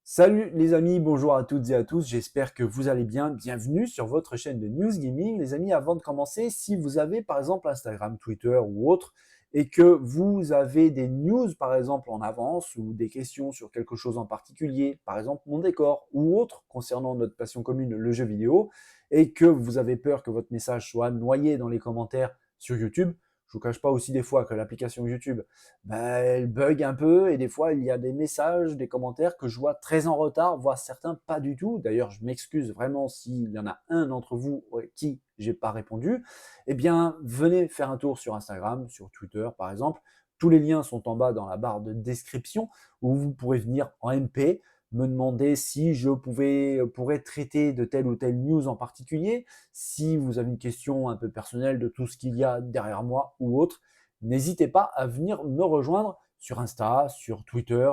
Salut les amis, bonjour à toutes et à tous, j'espère que vous allez bien. Bienvenue sur votre chaîne de News Gaming. Les amis, avant de commencer, si vous avez par exemple Instagram, Twitter ou autre, et que vous avez des news par exemple en avance ou des questions sur quelque chose en particulier, par exemple mon décor ou autre concernant notre passion commune, le jeu vidéo, et que vous avez peur que votre message soit noyé dans les commentaires sur YouTube, je vous cache pas aussi des fois que l'application YouTube elle bug un peu et des fois il y a des messages, des commentaires que je vois très en retard, voire certains pas du tout. D'ailleurs, je m'excuse vraiment s'il y en a un d'entre vous qui j'ai pas répondu. Eh bien, venez faire un tour sur Instagram, sur Twitter par exemple. Tous les liens sont en bas dans la barre de description où vous pourrez venir en MP, me demander si je pourrais traiter de telle ou telle news en particulier, si vous avez une question un peu personnelle de tout ce qu'il y a derrière moi ou autre. N'hésitez pas à venir me rejoindre sur Insta, sur Twitter,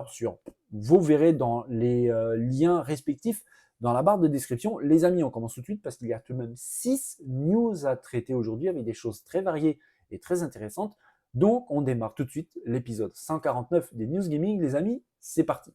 vous verrez dans les liens respectifs dans la barre de description. Les amis, on commence tout de suite parce qu'il y a tout de même 6 news à traiter aujourd'hui avec des choses très variées et très intéressantes. Donc, on démarre tout de suite l'épisode 149 des News Gaming. Les amis, c'est parti.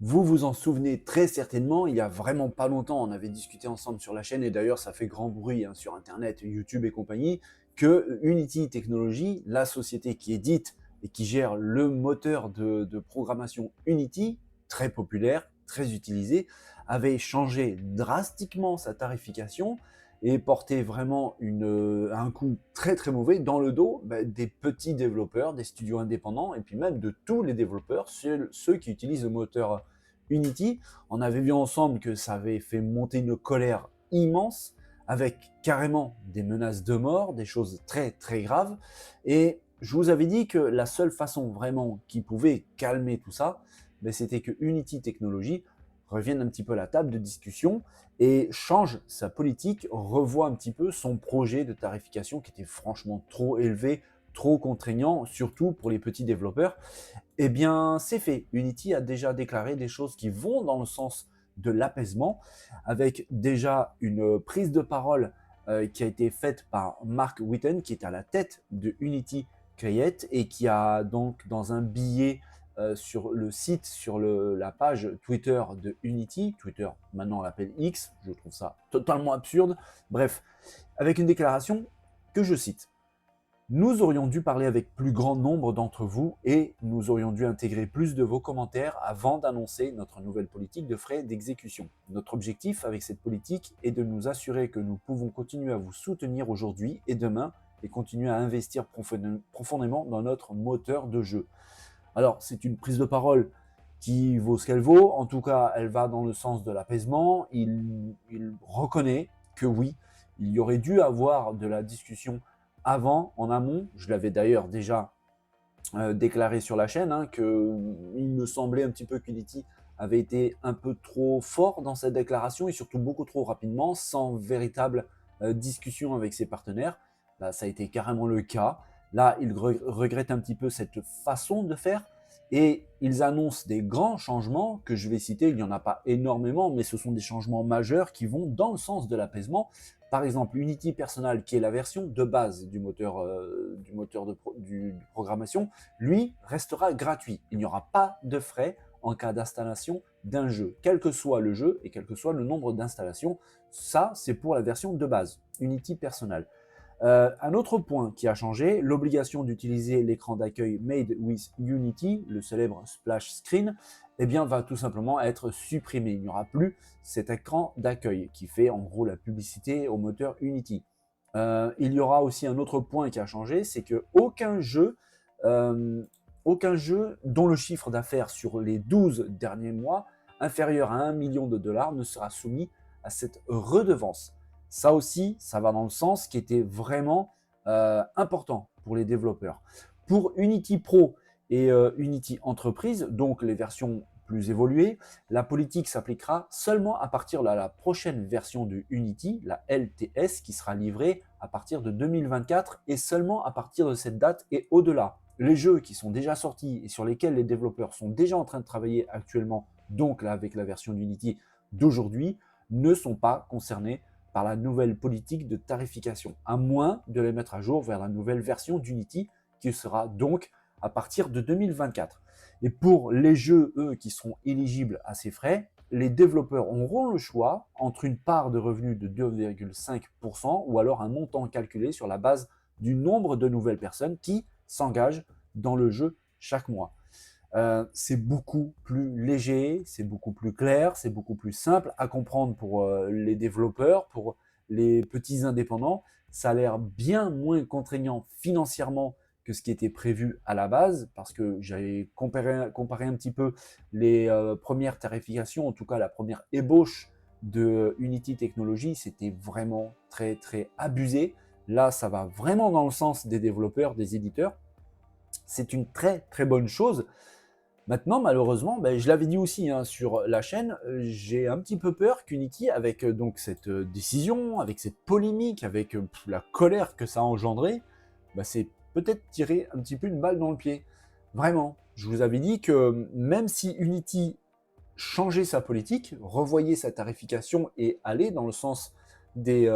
Vous vous en souvenez très certainement, il y a vraiment pas longtemps, on avait discuté ensemble sur la chaîne, et d'ailleurs ça fait grand bruit sur Internet, YouTube et compagnie, que Unity Technologies, la société qui édite et qui gère le moteur de programmation Unity, très populaire, très utilisé, avait changé drastiquement sa tarification et porté vraiment un coup très très mauvais dans le dos des petits développeurs, des studios indépendants, et puis même de tous les développeurs, ceux qui utilisent le moteur Unity. On avait vu ensemble que ça avait fait monter une colère immense, avec carrément des menaces de mort, des choses très très graves. Et je vous avais dit que la seule façon vraiment qui pouvait calmer tout ça, c'était que Unity Technologies revienne un petit peu à la table de discussion et change sa politique, revoit un petit peu son projet de tarification qui était franchement trop élevé, trop contraignant, surtout pour les petits développeurs. Eh bien, c'est fait. Unity a déjà déclaré des choses qui vont dans le sens de l'apaisement, avec déjà une prise de parole qui a été faite par Mark Witten, qui est à la tête de Unity Create et qui a donc dans un billet sur le site, sur la page Twitter de Unity, Twitter maintenant on l'appelle X, je trouve ça totalement absurde, bref, avec une déclaration que je cite. Nous aurions dû parler avec plus grand nombre d'entre vous et nous aurions dû intégrer plus de vos commentaires avant d'annoncer notre nouvelle politique de frais d'exécution. Notre objectif avec cette politique est de nous assurer que nous pouvons continuer à vous soutenir aujourd'hui et demain et continuer à investir profondément dans notre moteur de jeu. Alors, c'est une prise de parole qui vaut ce qu'elle vaut. En tout cas, elle va dans le sens de l'apaisement. Il reconnaît que oui, il y aurait dû avoir de la discussion avant, en amont. Je l'avais d'ailleurs déjà déclaré sur la chaîne, qu'il me semblait un petit peu qu'Unity avait été un peu trop fort dans cette déclaration et surtout beaucoup trop rapidement, sans véritable discussion avec ses partenaires. Là, ça a été carrément le cas. Là, ils regrettent un petit peu cette façon de faire et ils annoncent des grands changements que je vais citer. Il n'y en a pas énormément, mais ce sont des changements majeurs qui vont dans le sens de l'apaisement. Par exemple, Unity Personal, qui est la version de base du moteur, de programmation, lui restera gratuit. Il n'y aura pas de frais en cas d'installation d'un jeu, quel que soit le jeu et quel que soit le nombre d'installations. Ça, c'est pour la version de base, Unity Personal. Un autre point qui a changé, l'obligation d'utiliser l'écran d'accueil Made with Unity, le célèbre splash screen, eh bien, va tout simplement être supprimé. Il n'y aura plus cet écran d'accueil qui fait en gros la publicité au moteur Unity. Il y aura aussi un autre point qui a changé, c'est que aucun jeu dont le chiffre d'affaires sur les 12 derniers mois inférieur à 1 million de dollars ne sera soumis à cette redevance. Ça aussi, ça va dans le sens qui était vraiment important pour les développeurs. Pour Unity Pro et Unity Entreprise, donc les versions plus évoluées, la politique s'appliquera seulement à partir de la prochaine version de Unity, la LTS, qui sera livrée à partir de 2024 et seulement à partir de cette date et au-delà. Les jeux qui sont déjà sortis et sur lesquels les développeurs sont déjà en train de travailler actuellement, donc là avec la version d'Unity d'aujourd'hui, ne sont pas concernés par la nouvelle politique de tarification, à moins de les mettre à jour vers la nouvelle version d'Unity qui sera donc à partir de 2024. Et pour les jeux, eux, qui seront éligibles à ces frais, les développeurs auront le choix entre une part de revenus de 2,5% ou alors un montant calculé sur la base du nombre de nouvelles personnes qui s'engagent dans le jeu chaque mois. C'est beaucoup plus léger, c'est beaucoup plus clair, c'est beaucoup plus simple à comprendre pour les développeurs, pour les petits indépendants. Ça a l'air bien moins contraignant financièrement que ce qui était prévu à la base, parce que j'avais comparé un petit peu les premières tarifications, en tout cas la première ébauche de Unity Technologies, c'était vraiment très très abusé. Là, ça va vraiment dans le sens des développeurs, des éditeurs. C'est une très très bonne chose. Maintenant, malheureusement, je l'avais dit aussi sur la chaîne, j'ai un petit peu peur qu'Unity, avec donc cette décision, avec cette polémique, avec la colère que ça a engendré, c'est peut-être tirer un petit peu une balle dans le pied. Vraiment. Je vous avais dit que même si Unity changeait sa politique, revoyait sa tarification et allait dans le sens des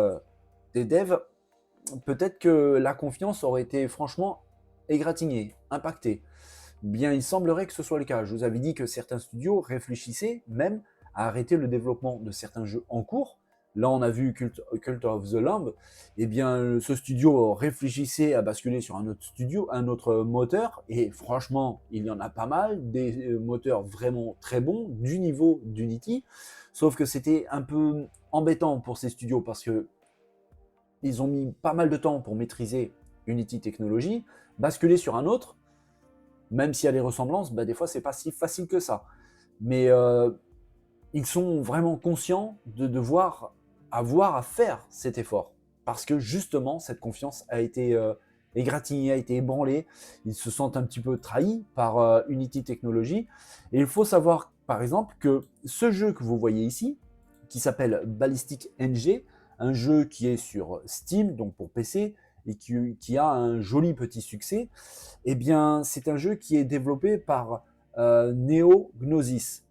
devs, peut-être que la confiance aurait été franchement égratignée, impactée. Bien, il semblerait que ce soit le cas. Je vous avais dit que certains studios réfléchissaient même à arrêter le développement de certains jeux en cours. Là, on a vu Cult of the Lamb. Eh bien, ce studio réfléchissait à basculer sur un autre studio, un autre moteur. Et franchement, il y en a pas mal, des moteurs vraiment très bons, du niveau d'Unity. Sauf que c'était un peu embêtant pour ces studios parce que ils ont mis pas mal de temps pour maîtriser Unity Technology, basculer sur un autre. Même s'il y a des ressemblances, des fois, c'est pas si facile que ça. Mais ils sont vraiment conscients de devoir avoir à faire cet effort. Parce que justement, cette confiance a été égratignée, a été ébranlée. Ils se sentent un petit peu trahis par Unity Technology. Et il faut savoir, par exemple, que ce jeu que vous voyez ici, qui s'appelle Ballistic NG, un jeu qui est sur Steam, donc pour PC, et qui a un joli petit succès, eh bien, c'est un jeu qui est développé par Neo Gnosis.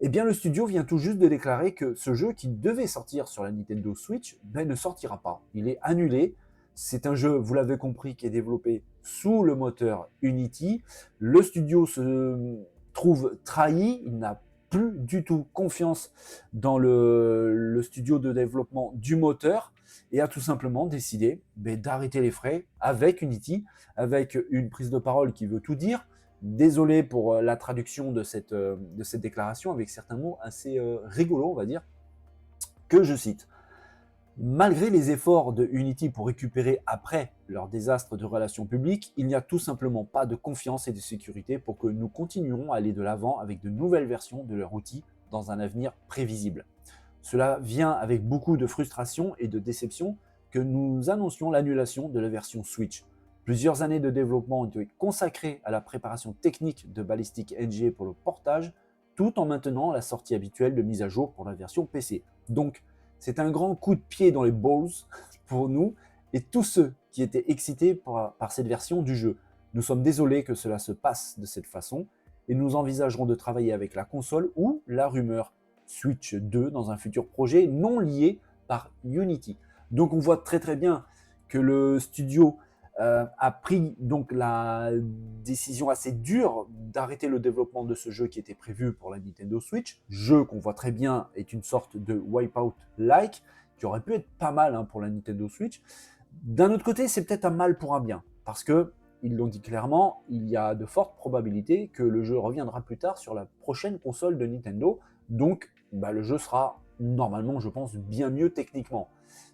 Eh bien, le studio vient tout juste de déclarer que ce jeu qui devait sortir sur la Nintendo Switch ne sortira pas. Il est annulé. C'est un jeu, vous l'avez compris, qui est développé sous le moteur Unity. Le studio se trouve trahi. Il n'a plus du tout confiance dans le studio de développement du moteur et a tout simplement décidé d'arrêter les frais avec Unity, avec une prise de parole qui veut tout dire. Désolé pour la traduction de cette déclaration, avec certains mots assez rigolos, on va dire, que je cite. Malgré les efforts de Unity pour récupérer après leur désastre de relations publiques, il n'y a tout simplement pas de confiance et de sécurité pour que nous continuerons à aller de l'avant avec de nouvelles versions de leur outil dans un avenir prévisible. Cela vient avec beaucoup de frustration et de déception que nous annoncions l'annulation de la version Switch. Plusieurs années de développement ont été consacrées à la préparation technique de Ballistic NG pour le portage, tout en maintenant la sortie habituelle de mise à jour pour la version PC. Donc, c'est un grand coup de pied dans les balls pour nous et tous ceux qui étaient excités par cette version du jeu. Nous sommes désolés que cela se passe de cette façon et nous envisagerons de travailler avec la console ou la rumeur Switch 2 dans un futur projet non lié par Unity. Donc on voit très très bien que le studio a pris donc la décision assez dure d'arrêter le développement de ce jeu qui était prévu pour la Nintendo Switch. Jeu qu'on voit très bien est une sorte de Wipeout-like qui aurait pu être pas mal pour la Nintendo Switch. D'un autre côté, c'est peut-être un mal pour un bien parce que ils l'ont dit clairement, il y a de fortes probabilités que le jeu reviendra plus tard sur la prochaine console de Nintendo. Donc, le jeu sera normalement, je pense, bien mieux techniquement.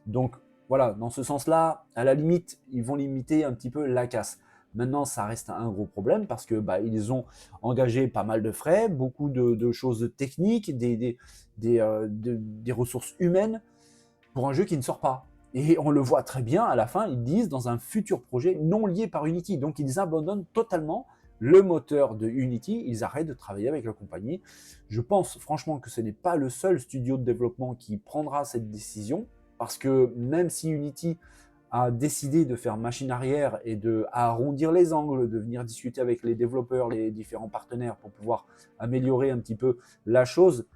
Donc, voilà, dans ce sens-là, à la limite, ils vont limiter un petit peu la casse. Maintenant, ça reste un gros problème parce que ils ont engagé pas mal de frais, beaucoup de choses techniques, des ressources humaines pour un jeu qui ne sort pas. Et on le voit très bien, à la fin, ils disent dans un futur projet non lié par Unity. Donc, ils abandonnent totalement le moteur de Unity, ils arrêtent de travailler avec la compagnie. Je pense franchement que ce n'est pas le seul studio de développement qui prendra cette décision, parce que même si Unity a décidé de faire machine arrière et de arrondir les angles, de venir discuter avec les développeurs, les différents partenaires pour pouvoir améliorer un petit peu la chose,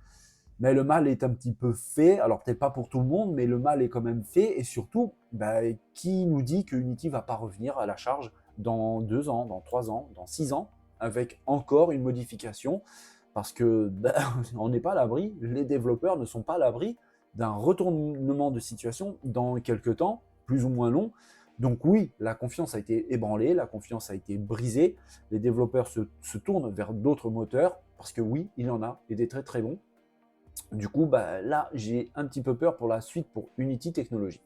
mais le mal est un petit peu fait. Alors peut-être pas pour tout le monde, mais le mal est quand même fait. Et surtout, bah, qui nous dit que Unity va pas revenir à la charge dans 2 ans, dans 3 ans, dans 6 ans, avec encore une modification, parce que bah, on n'est pas à l'abri, les développeurs ne sont pas à l'abri d'un retournement de situation dans quelques temps, plus ou moins long. Donc oui, la confiance a été ébranlée, la confiance a été brisée, les développeurs se tournent vers d'autres moteurs, parce que oui, il y en a, et des très très bons. Du coup, bah, là, j'ai un petit peu peur pour la suite pour Unity Technologies.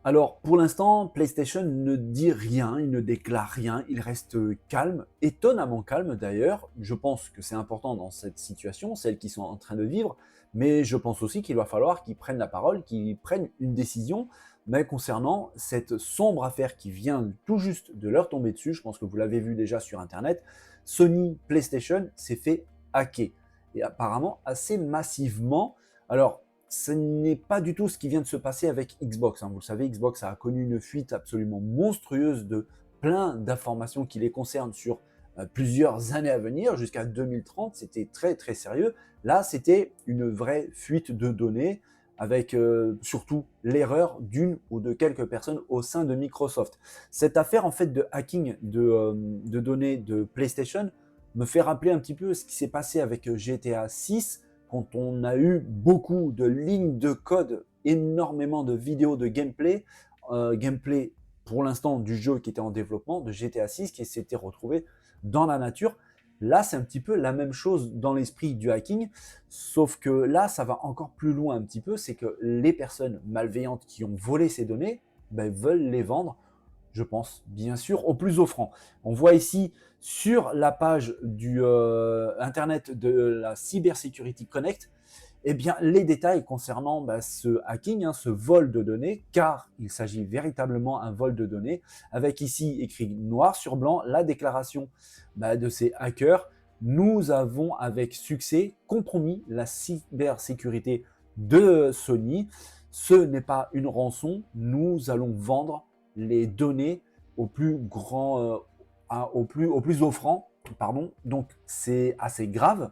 Alors, pour l'instant, PlayStation ne dit rien, il ne déclare rien, il reste calme, étonnamment calme d'ailleurs. Je pense que c'est important dans cette situation, celle qu'ils sont en train de vivre, mais je pense aussi qu'il va falloir qu'ils prennent la parole, qu'ils prennent une décision, mais concernant cette sombre affaire qui vient tout juste de leur tomber dessus. Je pense que vous l'avez vu déjà sur Internet. Sony PlayStation s'est fait hacker, et apparemment assez massivement. Alors, ce n'est pas du tout ce qui vient de se passer avec Xbox, hein. Vous le savez, Xbox a connu une fuite absolument monstrueuse de plein d'informations qui les concernent sur plusieurs années à venir, jusqu'à 2030. C'était très très sérieux. Là, c'était une vraie fuite de données avec surtout l'erreur d'une ou de quelques personnes au sein de Microsoft. Cette affaire en fait de hacking de données de PlayStation me fait rappeler un petit peu ce qui s'est passé avec GTA 6, quand on a eu beaucoup de lignes de code, énormément de vidéos de gameplay pour l'instant du jeu qui était en développement, de GTA 6, qui s'était retrouvé dans la nature. Là, c'est un petit peu la même chose dans l'esprit du hacking, sauf que là, ça va encore plus loin un petit peu, c'est que les personnes malveillantes qui ont volé ces données ben, veulent les vendre, je pense, bien sûr, au plus offrant. On voit ici sur la page du internet de la Cybersecurity Connect, eh bien, les détails concernant bah, ce hacking, hein, ce vol de données, car il s'agit véritablement d'un vol de données, avec ici écrit noir sur blanc la déclaration bah, de ces hackers. Nous avons avec succès compromis la cybersécurité de Sony. Ce n'est pas une rançon, nous allons vendre les données au plus grand, au plus offrant. Pardon. Donc c'est assez grave.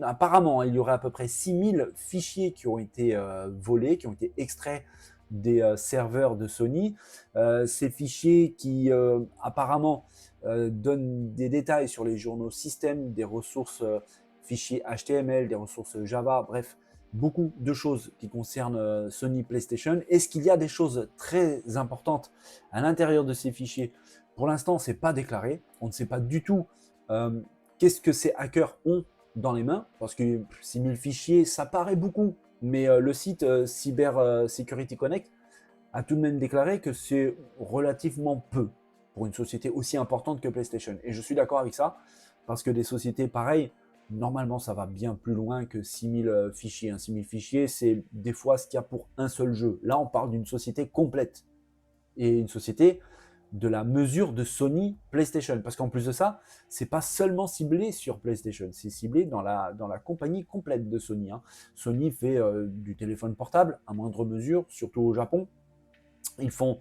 Apparemment, il y aurait à peu près 6000 fichiers qui ont été volés, qui ont été extraits des serveurs de Sony. Ces fichiers qui apparemment donnent des détails sur les journaux système, des ressources fichiers HTML, des ressources Java, bref, beaucoup de choses qui concernent Sony PlayStation. Est-ce qu'il y a des choses très importantes à l'intérieur de ces fichiers? Pour l'instant, c'est pas déclaré. On ne sait pas du tout qu'est-ce que ces hackers ont dans les mains, parce que 6000 fichiers, ça paraît beaucoup, mais le site Cyber Security Connect a tout de même déclaré que c'est relativement peu pour une société aussi importante que PlayStation. Et je suis d'accord avec ça, parce que des sociétés pareilles, normalement, ça va bien plus loin que 6000 fichiers. 6000 fichiers, c'est des fois ce qu'il y a pour un seul jeu. Là, on parle d'une société complète. Et une société de la mesure de Sony PlayStation. Parce qu'en plus de ça, c'est pas seulement ciblé sur PlayStation, c'est ciblé dans la compagnie complète de Sony, hein. Sony fait du téléphone portable à moindre mesure, surtout au Japon. Ils font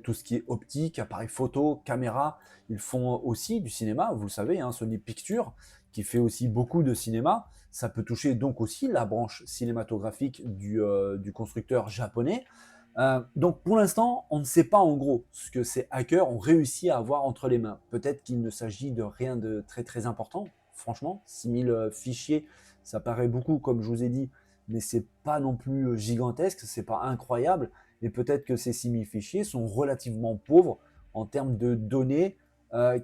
tout ce qui est optique, appareil photo, caméra. Ils font aussi du cinéma, vous le savez, hein, Sony Pictures, qui fait aussi beaucoup de cinéma. Ça peut toucher donc aussi la branche cinématographique du constructeur japonais. Donc pour l'instant, on ne sait pas en gros ce que ces hackers ont réussi à avoir entre les mains. Peut-être qu'il ne s'agit de rien de très très important. Franchement, 6000 fichiers, ça paraît beaucoup comme je vous ai dit, mais c'est pas non plus gigantesque, c'est pas incroyable. Et peut-être que ces 6000 fichiers sont relativement pauvres en termes de données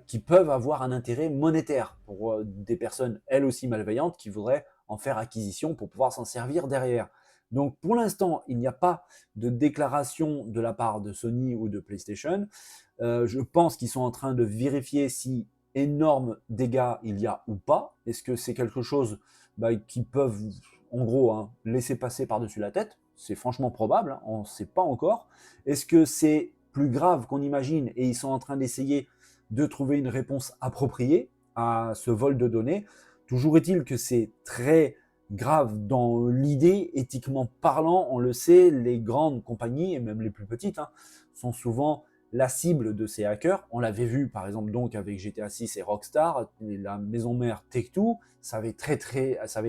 qui peuvent avoir un intérêt monétaire pour des personnes elles aussi malveillantes qui voudraient en faire acquisition pour pouvoir s'en servir derrière. Donc pour l'instant, il n'y a pas de déclaration de la part de Sony ou de PlayStation. Je pense qu'ils sont en train de vérifier si énorme dégâts il y a ou pas. Est-ce que c'est quelque chose qu'ils peuvent, en gros, hein, laisser passer par-dessus la tête? C'est franchement probable, hein, on ne sait pas encore. Est-ce que c'est plus grave qu'on imagine et ils sont en train d'essayer de trouver une réponse appropriée à ce vol de données? Toujours est-il que c'est très grave dans l'idée, éthiquement parlant, on le sait, les grandes compagnies, et même les plus petites, hein, sont souvent la cible de ces hackers. On l'avait vu par exemple donc avec GTA 6 et Rockstar, la maison mère Take-Two, ça avait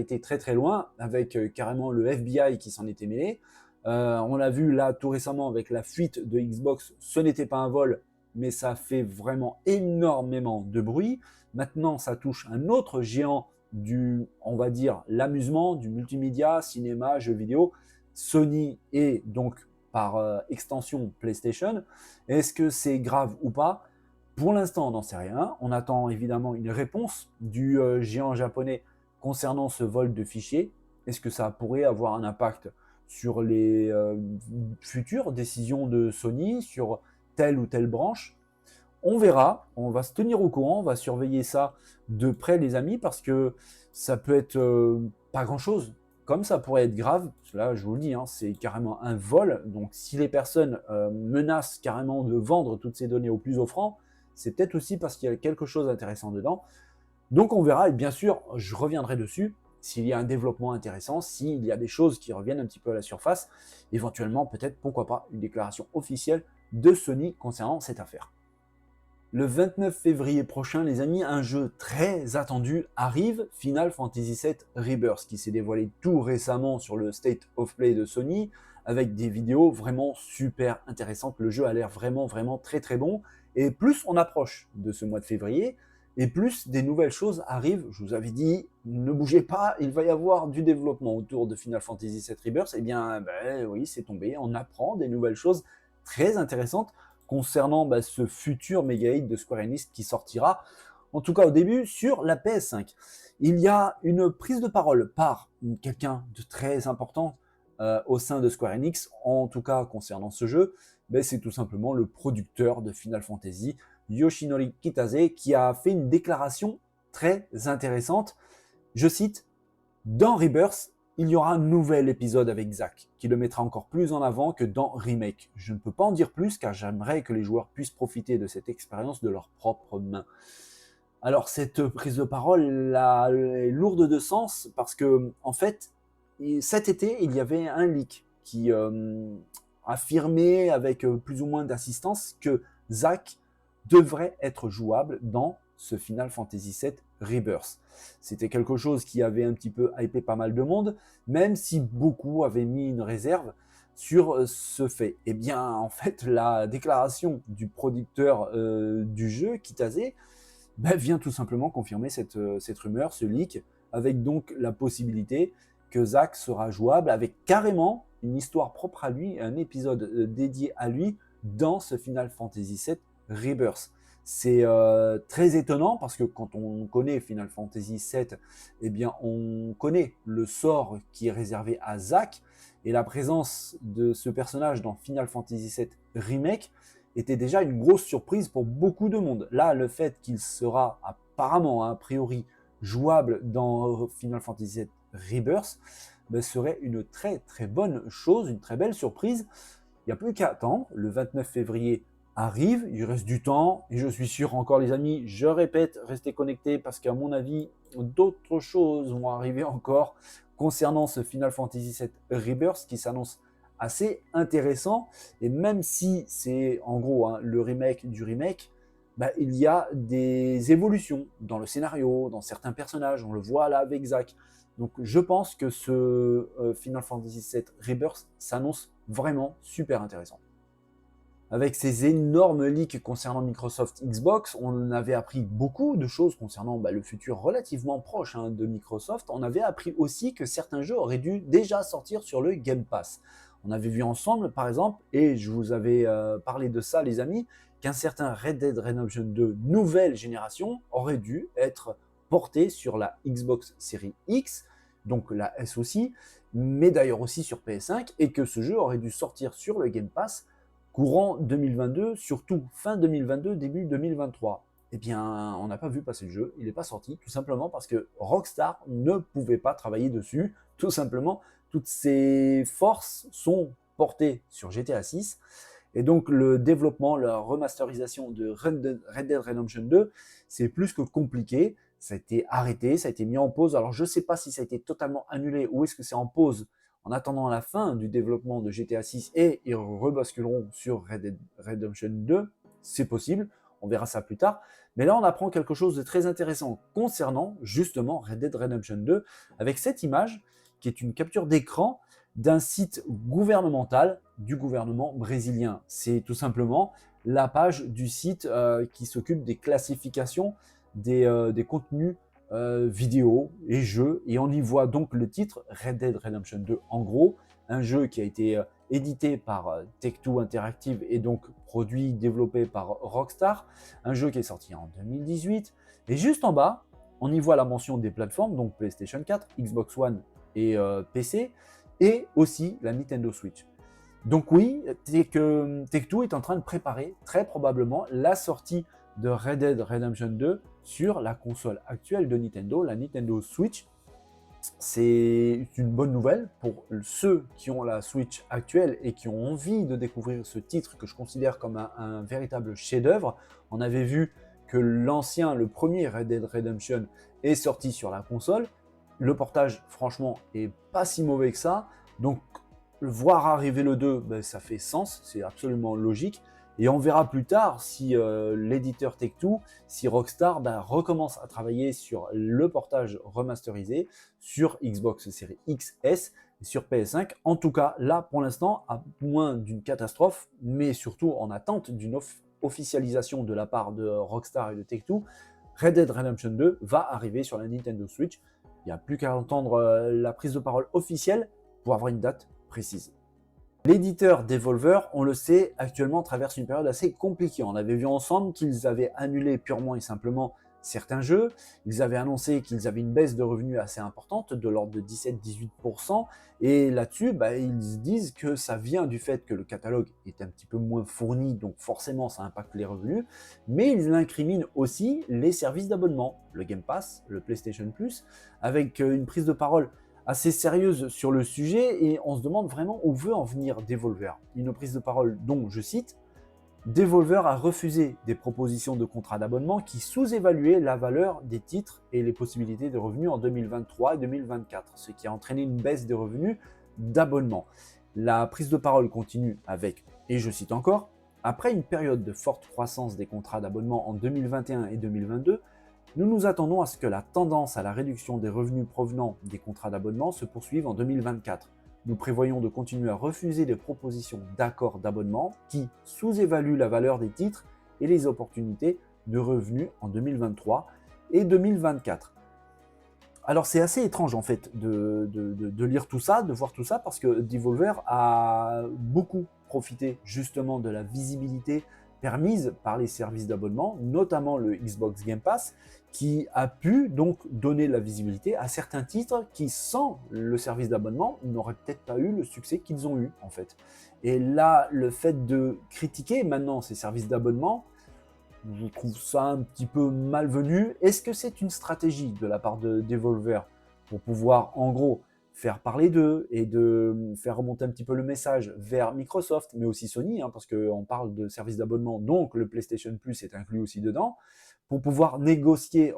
été très très loin avec carrément le FBI qui s'en était mêlé. On l'a vu là tout récemment avec la fuite de Xbox, ce n'était pas un vol, mais ça fait vraiment énormément de bruit. Maintenant, ça touche un autre géant on va dire, l'amusement, du multimédia, cinéma, jeux vidéo, Sony et donc par extension PlayStation. Est-ce que c'est grave ou pas? Pour l'instant, on n'en sait rien. On attend évidemment une réponse du géant japonais concernant ce vol de fichiers. Est-ce que ça pourrait avoir un impact sur les futures décisions de Sony, sur telle ou telle branche? On verra, on va se tenir au courant, on va surveiller ça de près les amis parce que ça peut être pas grand chose, comme ça pourrait être grave. Là je vous le dis, hein, c'est carrément un vol, donc si les personnes menacent carrément de vendre toutes ces données au plus offrant, c'est peut-être aussi parce qu'il y a quelque chose d'intéressant dedans. Donc on verra et bien sûr je reviendrai dessus s'il y a un développement intéressant, s'il y a des choses qui reviennent un petit peu à la surface, éventuellement peut-être pourquoi pas une déclaration officielle de Sony concernant cette affaire. Le 29 février prochain, les amis, un jeu très attendu arrive, Final Fantasy VII Rebirth, qui s'est dévoilé tout récemment sur le State of Play de Sony, avec des vidéos vraiment super intéressantes. Le jeu a l'air vraiment, vraiment très très bon. Et plus on approche de ce mois de février, et plus des nouvelles choses arrivent. Je vous avais dit, ne bougez pas, il va y avoir du développement autour de Final Fantasy VII Rebirth. Eh bien, oui, c'est tombé, on apprend des nouvelles choses très intéressantes concernant ce futur méga hit de Square Enix qui sortira, en tout cas au début, sur la PS5. Il y a une prise de parole par quelqu'un de très important au sein de Square Enix, en tout cas concernant ce jeu, c'est tout simplement le producteur de Final Fantasy, Yoshinori Kitase, qui a fait une déclaration très intéressante. Je cite, « Dans Rebirth, il y aura un nouvel épisode avec Zack, qui le mettra encore plus en avant que dans Remake. Je ne peux pas en dire plus car j'aimerais que les joueurs puissent profiter de cette expérience de leurs propres mains. » Alors cette prise de parole est lourde de sens parce que en fait, cet été, il y avait un leak qui affirmait avec plus ou moins d'assistance que Zack devrait être jouable dans ce Final Fantasy VII Rebirth. C'était quelque chose qui avait un petit peu hypé pas mal de monde, même si beaucoup avaient mis une réserve sur ce fait. Eh bien, en fait, la déclaration du producteur du jeu, Kitase, vient tout simplement confirmer cette rumeur, ce leak, avec donc la possibilité que Zack sera jouable avec carrément une histoire propre à lui, un épisode dédié à lui dans ce Final Fantasy VII Rebirth. C'est très étonnant parce que quand on connaît Final Fantasy VII, eh bien on connaît le sort qui est réservé à Zack et la présence de ce personnage dans Final Fantasy VII Remake était déjà une grosse surprise pour beaucoup de monde. Là, le fait qu'il sera apparemment, a priori, jouable dans Final Fantasy VII Rebirth serait une très très bonne chose, une très belle surprise. Il n'y a plus qu'à attendre. Le 29 février arrive, il reste du temps, et je suis sûr encore les amis, je répète, restez connectés parce qu'à mon avis, d'autres choses vont arriver encore concernant ce Final Fantasy VII Rebirth qui s'annonce assez intéressant, et même si c'est en gros le remake du remake, il y a des évolutions dans le scénario, dans certains personnages, on le voit là avec Zack. Donc je pense que ce Final Fantasy VII Rebirth s'annonce vraiment super intéressant. Avec ces énormes leaks concernant Microsoft Xbox, on avait appris beaucoup de choses concernant le futur relativement proche de Microsoft. On avait appris aussi que certains jeux auraient dû déjà sortir sur le Game Pass. On avait vu ensemble, par exemple, et je vous avais parlé de ça, les amis, qu'un certain Red Dead Redemption 2 nouvelle génération aurait dû être porté sur la Xbox Series X, donc la S aussi, mais d'ailleurs aussi sur PS5, et que ce jeu aurait dû sortir sur le Game Pass courant 2022, surtout fin 2022, début 2023. Eh bien, on n'a pas vu passer le jeu, il n'est pas sorti, tout simplement parce que Rockstar ne pouvait pas travailler dessus, tout simplement. Toutes ses forces sont portées sur GTA 6, et donc le développement, la remasterisation de Red Dead Redemption 2, c'est plus que compliqué. Ça a été arrêté, ça a été mis en pause. Alors je ne sais pas si ça a été totalement annulé ou est-ce que c'est en pause en attendant la fin du développement de GTA 6 et ils rebasculeront sur Red Dead Redemption 2. c'est possible, on verra ça plus tard. Mais là, on apprend quelque chose de très intéressant concernant justement Red Dead Redemption 2 avec cette image qui est une capture d'écran d'un site gouvernemental du gouvernement brésilien. C'est tout simplement la page du site qui s'occupe des classifications des contenus vidéo et jeux. Et on y voit donc le titre Red Dead Redemption 2 en gros, un jeu qui a été édité par Take-Two Interactive et donc produit, développé par Rockstar, un jeu qui est sorti en 2018. Et juste en bas, on y voit la mention des plateformes, donc PlayStation 4, Xbox One et PC, et aussi la Nintendo Switch. Donc oui, Take-Two est en train de préparer très probablement la sortie de Red Dead Redemption 2 sur la console actuelle de Nintendo, la Nintendo Switch. C'est une bonne nouvelle pour ceux qui ont la Switch actuelle et qui ont envie de découvrir ce titre que je considère comme un véritable chef-d'œuvre. On avait vu que le premier Red Dead Redemption est sorti sur la console. Le portage, franchement, est pas si mauvais que ça. Donc, voir arriver le 2, ben, ça fait sens, c'est absolument logique. Et on verra plus tard si l'éditeur Take-Two, si Rockstar recommence à travailler sur le portage remasterisé sur Xbox Series XS et sur PS5. En tout cas, là, pour l'instant, à moins d'une catastrophe, mais surtout en attente d'une officialisation de la part de Rockstar et de Take-Two, Red Dead Redemption 2 va arriver sur la Nintendo Switch. Il n'y a plus qu'à entendre la prise de parole officielle pour avoir une date précise. L'éditeur Devolver, on le sait, actuellement traverse une période assez compliquée. On avait vu ensemble qu'ils avaient annulé purement et simplement certains jeux. Ils avaient annoncé qu'ils avaient une baisse de revenus assez importante, de l'ordre de 17-18%. Et là-dessus, ils disent que ça vient du fait que le catalogue est un petit peu moins fourni, donc forcément ça impacte les revenus. Mais ils incriminent aussi les services d'abonnement, le Game Pass, le PlayStation Plus, avec une prise de parole assez sérieuse sur le sujet et on se demande vraiment où veut en venir Devolver. Une prise de parole dont, je cite, Devolver a refusé des propositions de contrats d'abonnement qui sous-évaluaient la valeur des titres et les possibilités de revenus en 2023 et 2024, ce qui a entraîné une baisse des revenus d'abonnement. La prise de parole continue avec, et je cite encore, après une période de forte croissance des contrats d'abonnement en 2021 et 2022, nous nous attendons à ce que la tendance à la réduction des revenus provenant des contrats d'abonnement se poursuive en 2024. Nous prévoyons de continuer à refuser les propositions d'accords d'abonnement qui sous-évaluent la valeur des titres et les opportunités de revenus en 2023 et 2024. Alors c'est assez étrange en fait de lire tout ça, de voir tout ça, parce que Devolver a beaucoup profité justement de la visibilité permise par les services d'abonnement, notamment le Xbox Game Pass, qui a pu donc donner la visibilité à certains titres qui, sans le service d'abonnement, n'auraient peut-être pas eu le succès qu'ils ont eu en fait. Et là, le fait de critiquer maintenant ces services d'abonnement, je trouve ça un petit peu malvenu. Est-ce que c'est une stratégie de la part de Devolver pour pouvoir, en gros, faire parler d'eux et de faire remonter un petit peu le message vers Microsoft, mais aussi Sony, parce qu'on parle de services d'abonnement, donc le PlayStation Plus est inclus aussi dedans, pour pouvoir renégocier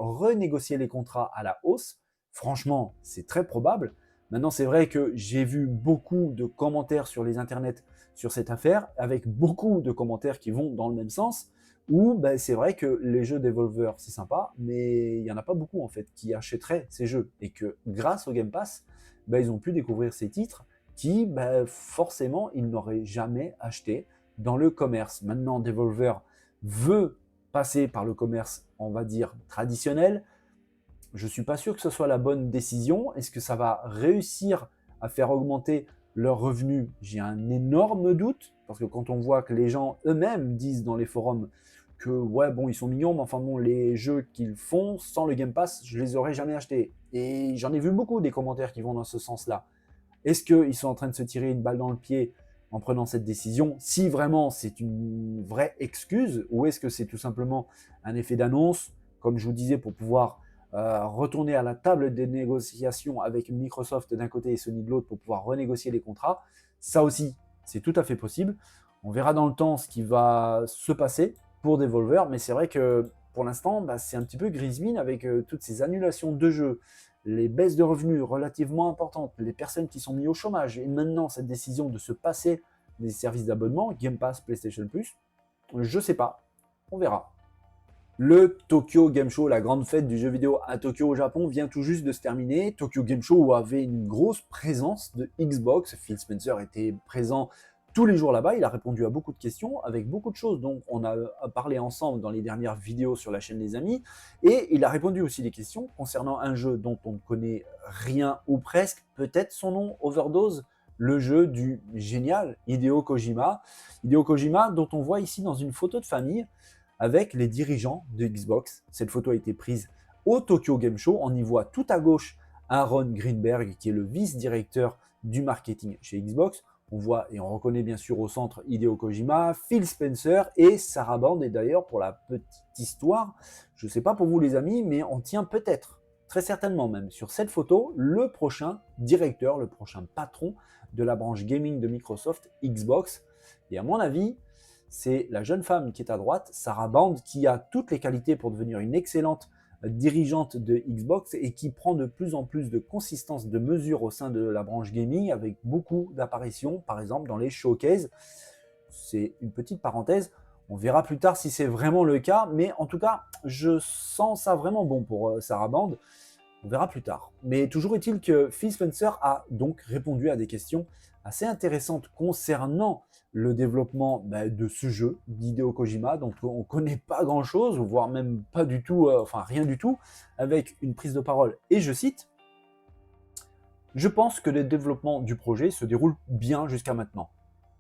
les contrats à la hausse? Franchement, c'est très probable. Maintenant, c'est vrai que j'ai vu beaucoup de commentaires sur les internets sur cette affaire, avec beaucoup de commentaires qui vont dans le même sens, où c'est vrai que les jeux Devolver, c'est sympa, mais il n'y en a pas beaucoup en fait qui achèteraient ces jeux. Et que grâce au Game Pass, ils ont pu découvrir ces titres qui, forcément, ils n'auraient jamais acheté dans le commerce. Maintenant, Devolver veut passer par le commerce, on va dire, traditionnel. Je ne suis pas sûr que ce soit la bonne décision. Est-ce que ça va réussir à faire augmenter leurs revenus? J'ai un énorme doute, parce que quand on voit que les gens eux-mêmes disent dans les forums que ouais bon ils sont mignons, mais enfin bon les jeux qu'ils font sans le Game Pass, je les aurais jamais achetés. Et j'en ai vu beaucoup des commentaires qui vont dans ce sens-là. Est-ce qu'ils sont en train de se tirer une balle dans le pied en prenant cette décision, si vraiment c'est une vraie excuse, ou est-ce que c'est tout simplement un effet d'annonce, comme je vous disais, pour pouvoir retourner à la table des négociations avec Microsoft d'un côté et Sony de l'autre pour pouvoir renégocier les contrats? Ça aussi, c'est tout à fait possible. On verra dans le temps ce qui va se passer pour Devolver, mais c'est vrai que pour l'instant, c'est un petit peu grise mine avec toutes ces annulations de jeux, les baisses de revenus relativement importantes, les personnes qui sont mises au chômage, et maintenant cette décision de se passer des services d'abonnement, Game Pass, PlayStation Plus, je sais pas. On verra. Le Tokyo Game Show, la grande fête du jeu vidéo à Tokyo au Japon, vient tout juste de se terminer. Tokyo Game Show avait une grosse présence de Xbox. Phil Spencer était présent tous les jours là-bas. Il a répondu à beaucoup de questions avec beaucoup de choses dont on a parlé ensemble dans les dernières vidéos sur la chaîne Les Amis. Et il a répondu aussi des questions concernant un jeu dont on ne connaît rien ou presque, peut-être son nom, Overdose, le jeu du génial Hideo Kojima. Hideo Kojima dont on voit ici dans une photo de famille avec les dirigeants de Xbox. Cette photo a été prise au Tokyo Game Show. On y voit tout à gauche Aaron Greenberg, qui est le vice-directeur du marketing chez Xbox. On voit et on reconnaît bien sûr au centre Hideo Kojima, Phil Spencer et Sarah Band. Et d'ailleurs, pour la petite histoire, je ne sais pas pour vous les amis, mais on tient peut-être, très certainement même, sur cette photo, le prochain directeur, le prochain patron de la branche gaming de Microsoft, Xbox. Et à mon avis, c'est la jeune femme qui est à droite, Sarah Band, qui a toutes les qualités pour devenir une excellente dirigeante de Xbox et qui prend de plus en plus de consistance de mesure au sein de la branche gaming avec beaucoup d'apparitions, par exemple dans les showcases. C'est une petite parenthèse, on verra plus tard si c'est vraiment le cas, mais en tout cas, je sens ça vraiment bon pour Sarah Band. On verra plus tard. Mais toujours est-il que Phil Spencer a donc répondu à des questions assez intéressantes concernant le développement de ce jeu d'Hideo Kojima, dont on ne connaît pas grand-chose, voire même pas du tout, enfin rien du tout, avec une prise de parole. Et je cite, « Je pense que le développement du projet se déroule bien jusqu'à maintenant.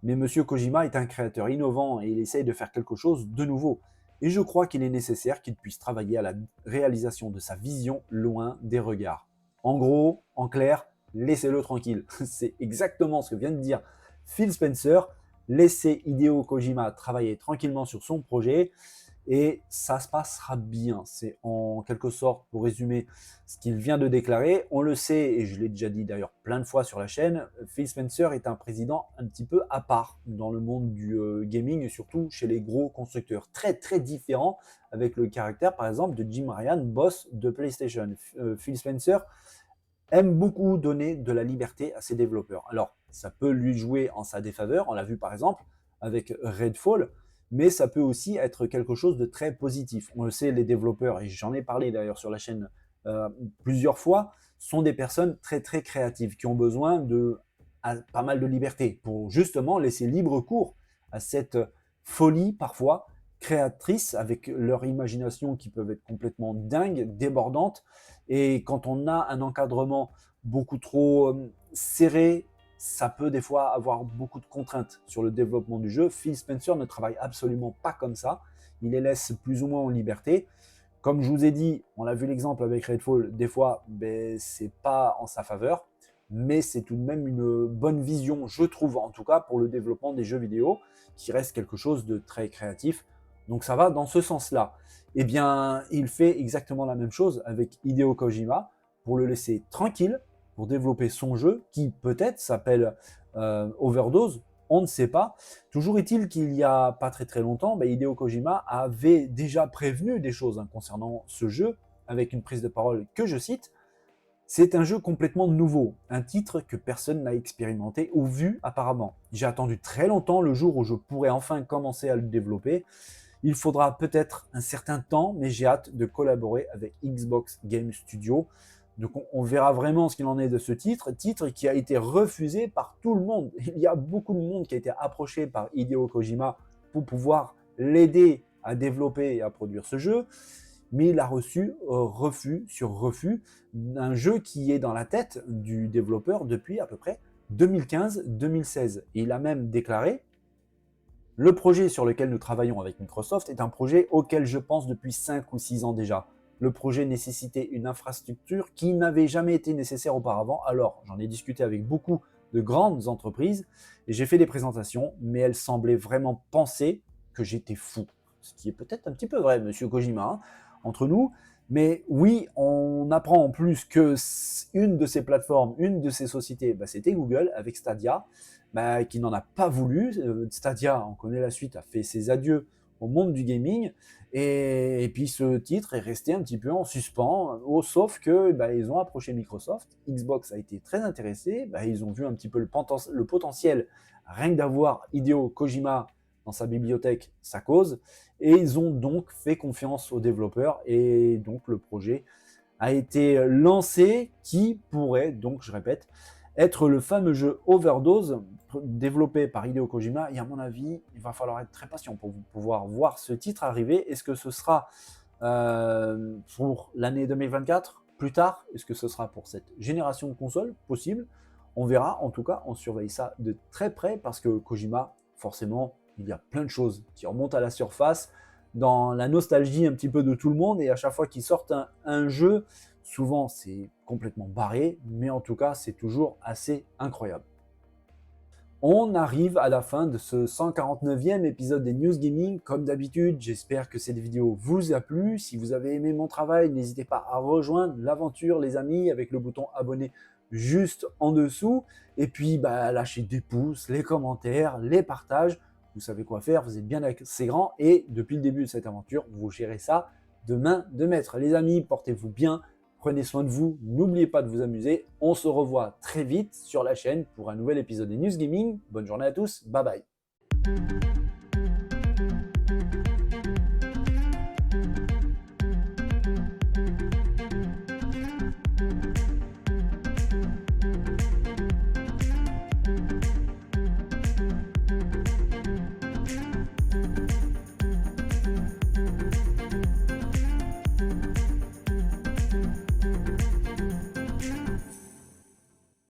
Mais Monsieur Kojima est un créateur innovant et il essaye de faire quelque chose de nouveau. Et je crois qu'il est nécessaire qu'il puisse travailler à la réalisation de sa vision loin des regards. En gros, en clair, laissez-le tranquille. » C'est exactement ce que vient de dire Phil Spencer. Laissez Hideo Kojima travailler tranquillement sur son projet et ça se passera bien. C'est en quelque sorte, pour résumer ce qu'il vient de déclarer, on le sait, et je l'ai déjà dit d'ailleurs plein de fois sur la chaîne, Phil Spencer est un président un petit peu à part dans le monde du gaming et surtout chez les gros constructeurs. Très très différent avec le caractère par exemple de Jim Ryan, boss de PlayStation. Phil Spencer aime beaucoup donner de la liberté à ses développeurs. Alors, ça peut lui jouer en sa défaveur, on l'a vu par exemple avec Redfall, mais ça peut aussi être quelque chose de très positif. On le sait, les développeurs, et j'en ai parlé d'ailleurs sur la chaîne plusieurs fois, sont des personnes très très créatives qui ont besoin de pas mal de liberté pour justement laisser libre cours à cette folie parfois créatrice avec leur imagination qui peuvent être complètement dingue, débordante. Et quand on a un encadrement beaucoup trop serré, ça peut des fois avoir beaucoup de contraintes sur le développement du jeu. Phil Spencer ne travaille absolument pas comme ça. Il les laisse plus ou moins en liberté. Comme je vous ai dit, on a vu l'exemple avec Redfall, des fois, c'est pas en sa faveur, mais c'est tout de même une bonne vision, je trouve, en tout cas, pour le développement des jeux vidéo, qui reste quelque chose de très créatif. Donc ça va dans ce sens-là. Eh bien, il fait exactement la même chose avec Hideo Kojima, pour le laisser tranquille, pour développer son jeu, qui peut-être s'appelle Overdose, on ne sait pas. Toujours est-il qu'il y a pas très très longtemps, Hideo Kojima avait déjà prévenu des choses concernant ce jeu, avec une prise de parole que je cite. C'est un jeu complètement nouveau, un titre que personne n'a expérimenté ou vu apparemment. J'ai attendu très longtemps le jour où je pourrais enfin commencer à le développer. Il faudra peut-être un certain temps, mais j'ai hâte de collaborer avec Xbox Game Studio. Donc on verra vraiment ce qu'il en est de ce titre qui a été refusé par tout le monde. Il y a beaucoup de monde qui a été approché par Hideo Kojima pour pouvoir l'aider à développer et à produire ce jeu, mais il a reçu refus sur refus d'un jeu qui est dans la tête du développeur depuis à peu près 2015-2016. Et il a même déclaré: le projet sur lequel nous travaillons avec Microsoft est un projet auquel je pense depuis 5 ou 6 ans déjà. Le projet nécessitait une infrastructure qui n'avait jamais été nécessaire auparavant. Alors, j'en ai discuté avec beaucoup de grandes entreprises et j'ai fait des présentations, mais elles semblaient vraiment penser que j'étais fou. Ce qui est peut-être un petit peu vrai, monsieur Kojima, entre nous. Mais oui, on apprend en plus que une de ces plateformes, une de ces sociétés, c'était Google avec Stadia, qui n'en a pas voulu. Stadia, on connaît la suite, a fait ses adieux au monde du gaming. Et puis ce titre est resté un petit peu en suspens, sauf que ils ont approché Microsoft. Xbox a été très intéressé. Ils ont vu un petit peu le potentiel, rien que d'avoir Hideo Kojima dans sa bibliothèque sa cause, et ils ont donc fait confiance aux développeurs, et donc le projet a été lancé, qui pourrait, donc je répète, être le fameux jeu Overdose développé par Hideo Kojima. Et à mon avis, il va falloir être très patient pour pouvoir voir ce titre arriver. Est-ce que ce sera pour l'année 2024 plus tard? Est-ce que ce sera pour cette génération de consoles? Possible. On verra. En tout cas, on surveille ça de très près parce que Kojima, forcément, il y a plein de choses qui remontent à la surface dans la nostalgie un petit peu de tout le monde. Et à chaque fois qu'ils sortent un jeu, souvent c'est complètement barré, mais en tout cas, c'est toujours assez incroyable. On arrive à la fin de ce 149e épisode des News Gaming. Comme d'habitude, j'espère que cette vidéo vous a plu. Si vous avez aimé mon travail, n'hésitez pas à rejoindre l'aventure, les amis, avec le bouton abonner juste en dessous. Et puis, lâchez des pouces, les commentaires, les partages. Vous savez quoi faire, vous êtes bien assez grand. Et depuis le début de cette aventure, vous gérez ça de main de maître. Les amis, portez-vous bien. Prenez soin de vous, n'oubliez pas de vous amuser. On se revoit très vite sur la chaîne pour un nouvel épisode des News Gaming. Bonne journée à tous, bye bye.